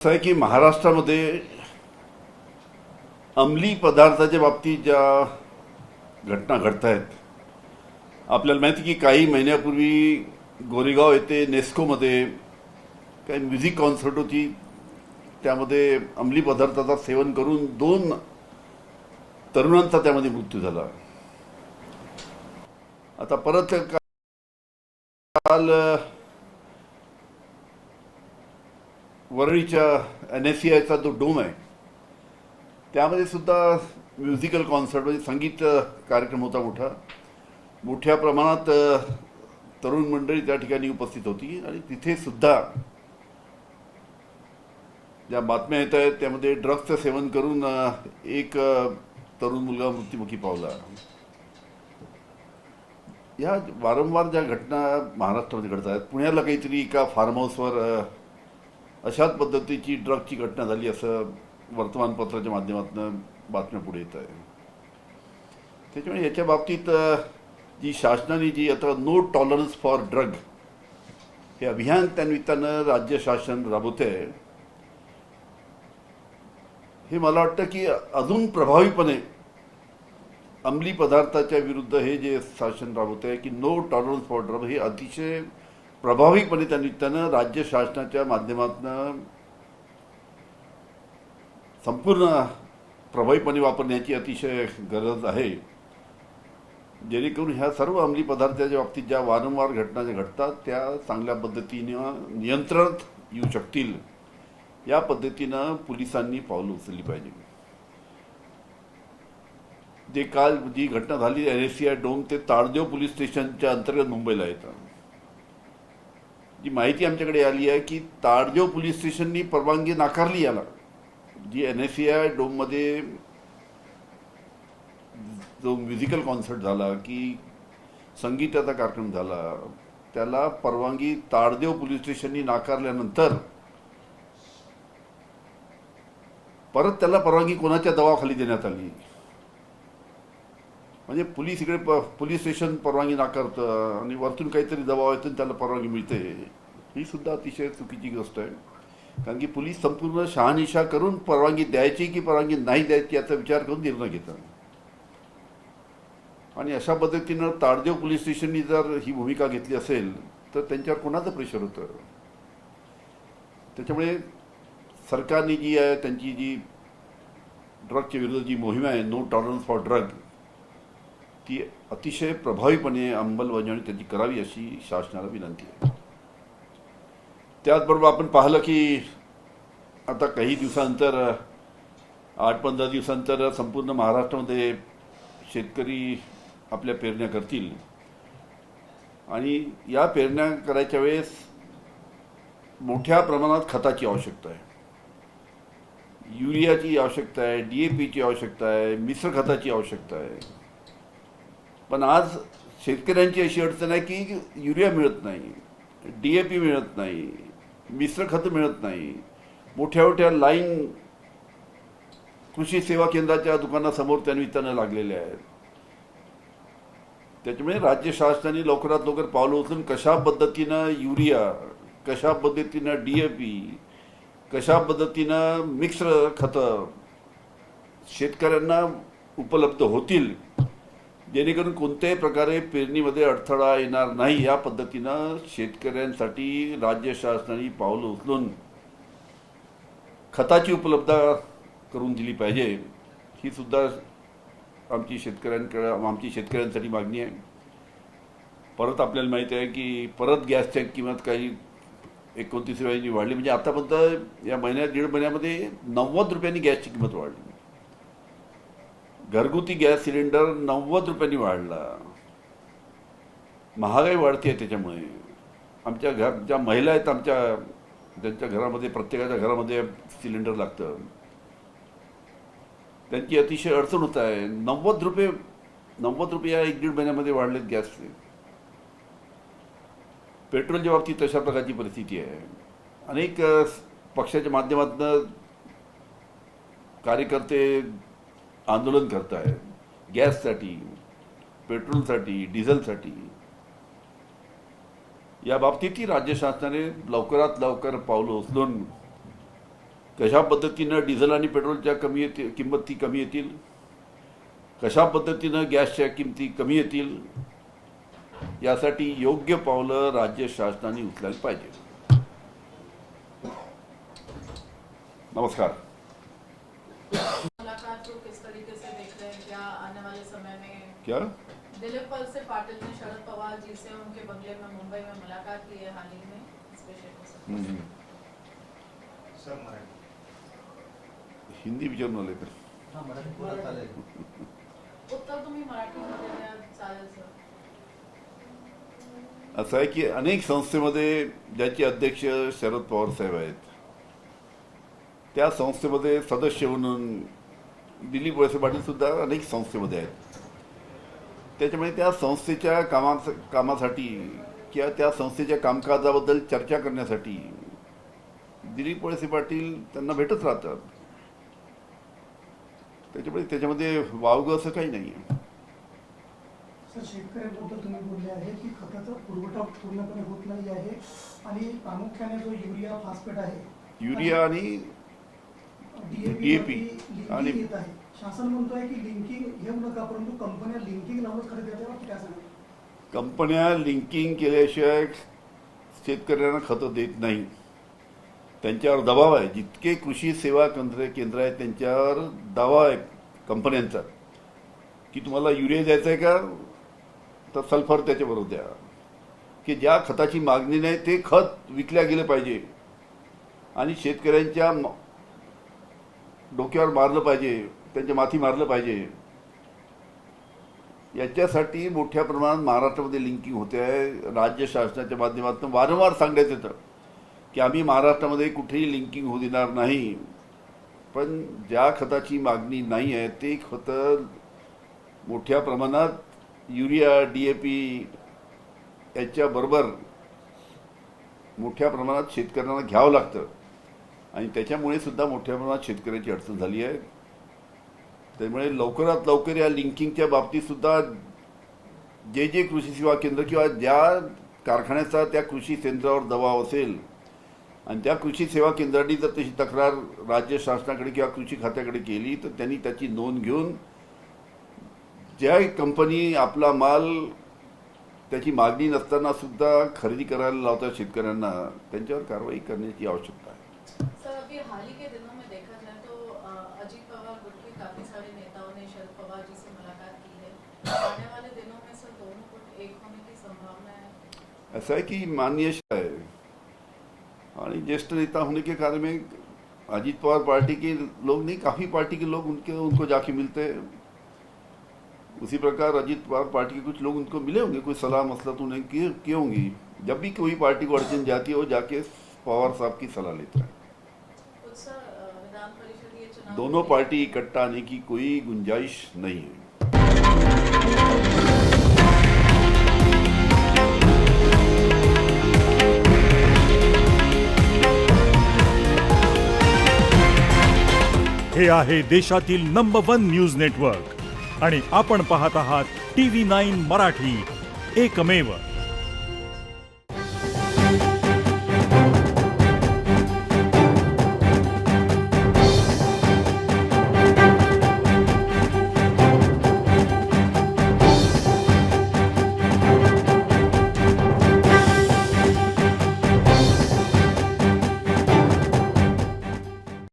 असं आहे की महाराष्ट्रामध्ये अंमली पदार्थाच्या बाबतीत ज्या घटना घडत आहेत, आपल्याला माहिती की काही महिन्यापूर्वी गोरेगाव येथे नेस्कोमध्ये काही म्युझिक कॉन्सर्ट होती. त्यामध्ये अंमली पदार्थाचा सेवन करून 2 तरुणांचा त्यामध्ये मृत्यू झाला. आता परत काल वरळीच्या NSCIचा जो डोम आहे त्यामध्ये सुद्धा म्युझिकल कॉन्सर्ट म्हणजे संगीत कार्यक्रम होता. मोठ्या प्रमाणात तरुण मंडळी त्या ठिकाणी उपस्थित होती आणि तिथे सुद्धा ज्या बातम्या येत आहेत त्यामध्ये ड्रग्सचं सेवन करून एक तरुण मुलगा मृत्युमुखी पावला. या वारंवार ज्या घटना महाराष्ट्रामध्ये घडत आहेत, पुण्याला काहीतरी एका फार्म हाऊसवर अशाच पद्धतीची ड्रगची घटना झाली असं वर्तमानपत्राच्या माध्यमातून बातम्या पुढे येत आहे. त्याच्यामुळे याच्या बाबतीत जी शासनाने जी आता नो टॉलरन्स फॉर ड्रग हे अभियान त्यानिमित्तानं राज्य शासन राबवत आहे, हे मला वाटतं की अजून प्रभावीपणे अंमली पदार्थाच्या विरुद्ध हे जे शासन राबवत आहे की नो टॉलरन्स फॉर ड्रग हे अतिशय प्रभावीपणे त्या निमित्तानं राज्य शासनाच्या माध्यमातून संपूर्ण प्रभावीपणे वापरण्याची अतिशय गरज आहे, जेणेकरून ह्या सर्व अंमली पदार्थाच्या बाबतीत ज्या वारंवार घटना ज्या घडतात त्या चांगल्या पद्धतीनं नियंत्रणात येऊ शकतील. या पद्धतीनं पोलिसांनी पावलं उचलली पाहिजे. जे काल जी घटना झाली NSCI डोम ते ताडदेव पोलीस स्टेशनच्या अंतर्गत मुंबईला येतं. जी माहिती आमच्याकडे आली आहे की ताडदेव पोलीस स्टेशननी परवानगी नाकारली याला. जी NSCI डोममध्ये जो म्युझिकल कॉन्सर्ट झाला की संगीताचा कार्यक्रम झाला त्याला परवानगी ताडदेव पोलीस स्टेशननी नाकारल्यानंतर परत त्याला परवानगी कोणाच्या दबावाखाली देण्यात आली. म्हणजे पोलीस इकडे पोलीस स्टेशन परवानगी नाकारतं आणि वरतून काहीतरी दबाव येतो त्याला परवानगी मिळते. ही सुद्धा अतिशय चुकीची गोष्ट आहे. कारण की पोलीस संपूर्ण शहानिशा करून परवानगी द्यायची की परवानगी नाही द्यायची याचा विचार करून निर्णय घेतात. आणि अशा पद्धतीनं ताडदेव पोलीस स्टेशननी जर ही भूमिका घेतली असेल तर त्यांच्यावर कोणाचं प्रेशर होतं. त्याच्यामुळे सरकारने जी आहे त्यांची जी ड्रगच्या विरुद्ध जी मोहीम आहे नो टॉलरन्स फॉर ड्रग ती अतिशय प्रभावीपणे अंमलबजावणी त्याची करावी अशी शासनाला विनंती आहे. त्याचबरोबर आपण पाहिलं की आता काही दिवसानंतर 8-15 दिवसानंतर संपूर्ण महाराष्ट्रामध्ये शेतकरी आपल्या पेरण्या करतील आणि या पेरण्या करायच्या वेळेस मोठ्या प्रमाणात खताची आवश्यकता आहे. युरियाची आवश्यकता आहे, DAPची आवश्यकता आहे, मिश्र खताची आवश्यकता आहे. पण आज शेतकऱ्यांची अशी अडचण आहे की युरिया मिळत नाही, DAP मिळत नाही, मिश्र खतं मिळत नाही. मोठ्या मोठ्या लाईन कृषी सेवा केंद्राच्या दुकानासमोर त्या निमित्तानं लागलेल्या आहेत. त्याच्यामुळे राज्य शासनाने लवकरात लवकर पावलं उचलून कशा पद्धतीनं युरिया, कशा पद्धतीनं DAP, कशा पद्धतीनं मिश्र खतं शेतकऱ्यांना उपलब्ध होतील, जेणेकरून कोणत्याही प्रकारे पेरणीमध्ये अडथळा येणार नाही या पद्धतीनं शेतकऱ्यांसाठी राज्य शासनाने पावलं उचलून खताची उपलब्धता करून दिली पाहिजे. ही सुद्धा आमची शेतकऱ्यांसाठी मागणी आहे. परत आपल्याला माहिती आहे की परत गॅसची किंमत काही 29 रुपयांनी वाढली. म्हणजे आतापर्यंत या महिन्यात 1.5 महिन्यामध्ये 90 रुपयांनी गॅसची किंमत वाढली. घरगुती गॅस सिलेंडर 90 रुपयांनी वाढला. महागाई वाढते आहे. त्याच्यामुळे आमच्या ज्या महिला आहेत ज्यांच्या घरामध्ये प्रत्येकाच्या घरामध्ये सिलेंडर लागतं त्यांची अतिशय अडचण होत आहे. 90 रुपये या 1-1.5 महिन्यामध्ये वाढलेत गॅसचे. पेट्रोलच्या बाबतीत तशा प्रकारची परिस्थिती आहे. अनेक पक्षाच्या माध्यमातून कार्यकर्ते आंदोलन करत आहेत गॅससाठी, पेट्रोलसाठी, डिझेलसाठी. या बाबतीतही राज्य शासनाने लवकरात लवकर पावलं उचलून कशा पद्धतीनं डिझेल आणि पेट्रोलच्या किंमती कमी येतील, कशा पद्धतीनं गॅसच्या किमती कमी येतील, यासाठी योग्य पावलं राज्य शासनाने उचलायला पाहिजे. नमस्कार. मुलाकात को किस तरीके से देख रहे हैं? क्या आने वाले समय में क्या दिलीप वलसे पाटिल ने शरद पवार जी से उनके बंगले में मुंबई में मुलाकात की है हाल ही में, इस विषय को सर मराठी हिंदी विचारून आले तर हां मराठी बोलत चालेल. उत्तर तुम्ही मराठीमध्ये द्या, चालेल सर. असं आहे की अनेक संस्थेमध्ये ज्याचे अध्यक्ष शरद पवार साहेब आहेत, त्या संस्थेमध्ये सदस्य म्हणून दिलीप वळसे पाटील सुद्धा अनेक संस्थेमध्ये आहेत. त्याच्यामुळे त्या संस्थेच्या कामासाठी किंवा त्या संस्थेच्या कामकाजाबद्दल चर्चा करण्यासाठी दिलीप वळसे पाटील त्यांना भेटत राहतात. त्याच्यामध्ये वावगं असं काही नाही आहे. सर, शेतकऱ्यांबद्दल तुम्ही बोलले आहे की खताचा पुरवठा पूर्णपणे होत नाही आहे आणि प्रामुख्याने जो युरिया फॉस्फेट आहे, युरिया आणि DAP आणि येत आहे. शासन म्हणतोय की लिंकिंग हे नका, परंतु कंपन्या लिंकिंग लावून खरेदी देतात. काय सांगा? कंपन्या लिंकिंग केल्याशिवाय शेतकऱ्यांना खतं देत नाही. त्यांच्यावर दबाव आहे. जितके कृषी सेवा केंद्र आहेत त्यांच्यावर दबाव आहे कंपन्यांचा की तुम्हाला युरिया द्यायचा आहे का, तर सल्फर त्याच्याबरोबर द्या. की ज्या खताची मागणी नाही ते खत विकल्या गेलं पाहिजे आणि शेतकऱ्यांच्या डोक्यावर मारलं पाहिजे, त्यांच्या माथी मारलं पाहिजे. याच्यासाठी मोठ्या प्रमाणात महाराष्ट्रामध्ये लिंकिंग होते आहे. राज्य शासनाच्या माध्यमातून वारंवार सांगण्यात येतं की आम्ही महाराष्ट्रामध्ये कुठेही लिंकिंग होऊ देणार नाही, पण ज्या खताची मागणी नाही आहे ते खतं मोठ्या प्रमाणात युरिया DAP याच्याबरोबर मोठ्या प्रमाणात शेतकऱ्यांना घ्यावं लागतं आणि त्याच्यामुळे सुद्धा मोठ्या प्रमाणात शेतकऱ्याची अडचण झाली आहे. त्यामुळे लवकरात लवकर या लिंकिंगच्या बाबतीत सुद्धा जे कृषी सेवा केंद्र किंवा ज्या कारखान्याचा त्या कृषी केंद्रावर दबाव असेल आणि त्या कृषी सेवा केंद्रांनी जर तशी तक्रार राज्य शासनाकडे किंवा कृषी खात्याकडे केली तर त्यांनी त्याची नोंद घेऊन ज्या कंपनी आपला माल त्याची मागणी नसताना सुद्धा खरेदी करायला लावतात शेतकऱ्यांना, त्यांच्यावर कारवाई करण्याची आवश्यकता आहे. सर, अभी हाल ही के दिनों में देखा जाए तो अजीत पवार गुट के काफी सारे नेताओं ने शरद पवार जी से मुलाकात की है. आने वाले दिनों में सर दोनों गुट एक होने की संभावना है? ऐसा है कि माननीय है और ज्येष्ठ नेता होने के कारण में अजीत पवार पार्टी के लोग नहीं, काफ़ी पार्टी के लोग उनको जाके मिलते हैं. उसी प्रकार अजीत पवार पार्टी के कुछ लोग उनको मिले होंगे, कोई सलाह मसलत उन्हें की होंगी. जब भी कोई पार्टी को अड़चन जाती है वो जाके पवार साहब की सलाह लेता है. कुछ सर विधान परिषद ये चुनाव दोनों पार्टी इकट्ठा आने की कोई गुंजाइश नहीं है. हे आहे देशातील नंबर 1 न्यूज नेटवर्क आणि आपण पाहत आहात TV9 मराठी, एकमेव.